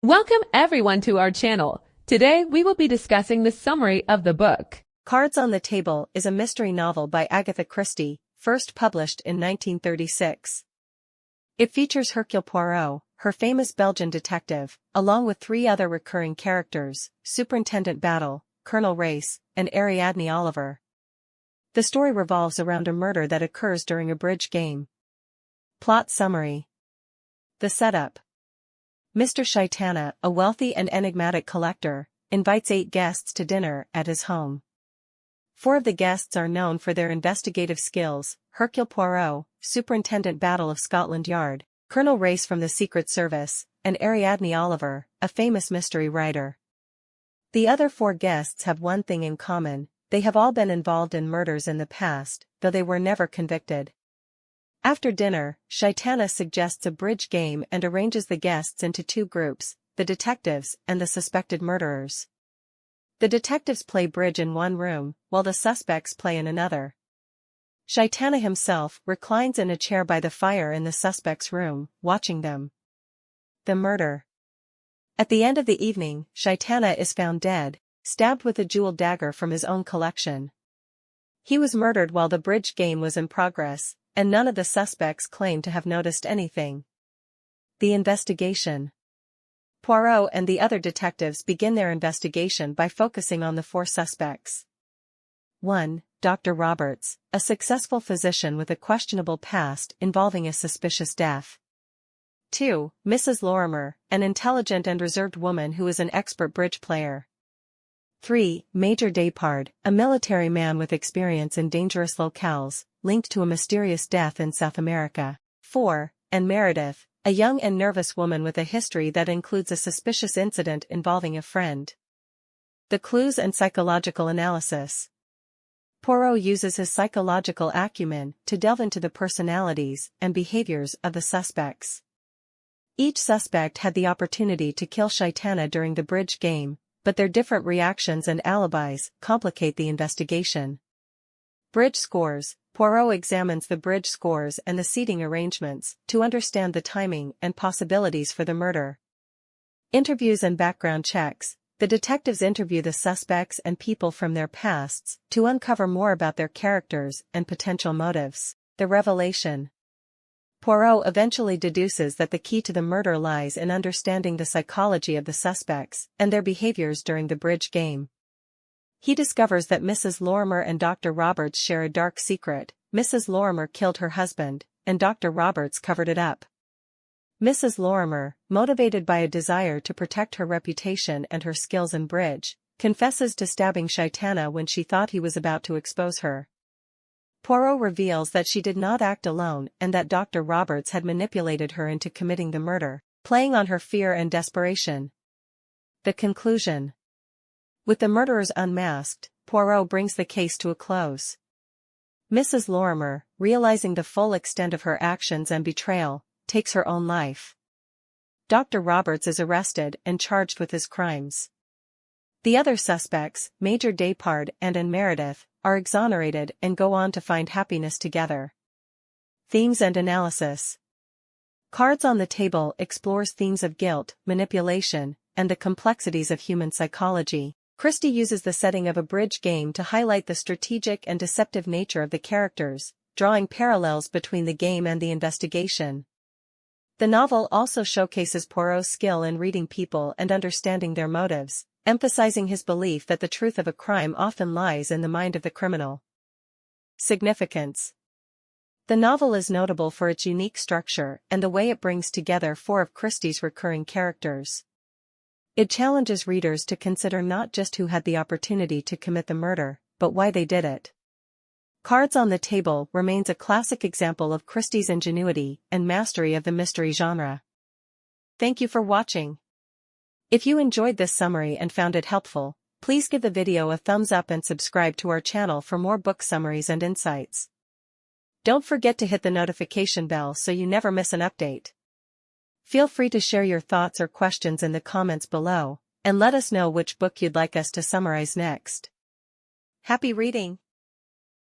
Welcome everyone to our channel. Today we will be discussing the summary of the book. Cards on the Table is a mystery novel by Agatha Christie, first published in 1936. It features Hercule Poirot, her famous Belgian detective, along with three other recurring characters, Superintendent Battle, Colonel Race, and Ariadne Oliver. The story revolves around a murder that occurs during a bridge game. Plot summary. The setup. Mr. Shaitana, a wealthy and enigmatic collector, invites 8 guests to dinner at his home. 4 of the guests are known for their investigative skills: Hercule Poirot, Superintendent Battle of Scotland Yard, Colonel Race from the Secret Service, and Ariadne Oliver, a famous mystery writer. The other 4 guests have one thing in common: they have all been involved in murders in the past, though they were never convicted. After dinner, Shaitana suggests a bridge game and arranges the guests into 2 groups, the detectives and the suspected murderers. The detectives play bridge in one room, while the suspects play in another. Shaitana himself reclines in a chair by the fire in the suspects' room, watching them. The murder. At the end of the evening, Shaitana is found dead, stabbed with a jeweled dagger from his own collection. He was murdered while the bridge game was in progress, and none of the suspects claim to have noticed anything. The investigation. Poirot and the other detectives begin their investigation by focusing on the 4 suspects. 1. Dr. Roberts, a successful physician with a questionable past involving a suspicious death. 2. Mrs. Lorimer, an intelligent and reserved woman who is an expert bridge player. 3. Major Depard, a military man with experience in dangerous locales, linked to a mysterious death in South America. 4. And Meredith, a young and nervous woman with a history that includes a suspicious incident involving a friend. The clues and psychological analysis. Poirot uses his psychological acumen to delve into the personalities and behaviors of the suspects. Each suspect had the opportunity to kill Shaitana during the bridge game, but their different reactions and alibis complicate the investigation. Bridge scores. Poirot examines the bridge scores and the seating arrangements to understand the timing and possibilities for the murder. Interviews and background checks. The detectives interview the suspects and people from their pasts to uncover more about their characters and potential motives. The revelation. Poirot eventually deduces that the key to the murder lies in understanding the psychology of the suspects and their behaviors during the bridge game. He discovers that Mrs. Lorimer and Dr. Roberts share a dark secret. Mrs. Lorimer killed her husband, and Dr. Roberts covered it up. Mrs. Lorimer, motivated by a desire to protect her reputation and her skills in bridge, confesses to stabbing Shaitana when she thought he was about to expose her. Poirot reveals that she did not act alone and that Dr. Roberts had manipulated her into committing the murder, playing on her fear and desperation. The conclusion. With the murderers unmasked, Poirot brings the case to a close. Mrs. Lorimer, realizing the full extent of her actions and betrayal, takes her own life. Dr. Roberts is arrested and charged with his crimes. The other suspects, Major Depard and Anne Meredith, are exonerated and go on to find happiness together. Themes and analysis. Cards on the Table explores themes of guilt, manipulation, and the complexities of human psychology. Christie uses the setting of a bridge game to highlight the strategic and deceptive nature of the characters, drawing parallels between the game and the investigation. The novel also showcases Poirot's skill in reading people and understanding their motives, emphasizing his belief that the truth of a crime often lies in the mind of the criminal. Significance. The novel is notable for its unique structure and the way it brings together 4 of Christie's recurring characters. It challenges readers to consider not just who had the opportunity to commit the murder, but why they did it. Cards on the Table remains a classic example of Christie's ingenuity and mastery of the mystery genre. Thank you for watching. If you enjoyed this summary and found it helpful, please give the video a thumbs up and subscribe to our channel for more book summaries and insights. Don't forget to hit the notification bell so you never miss an update. Feel free to share your thoughts or questions in the comments below, and let us know which book you'd like us to summarize next. Happy reading!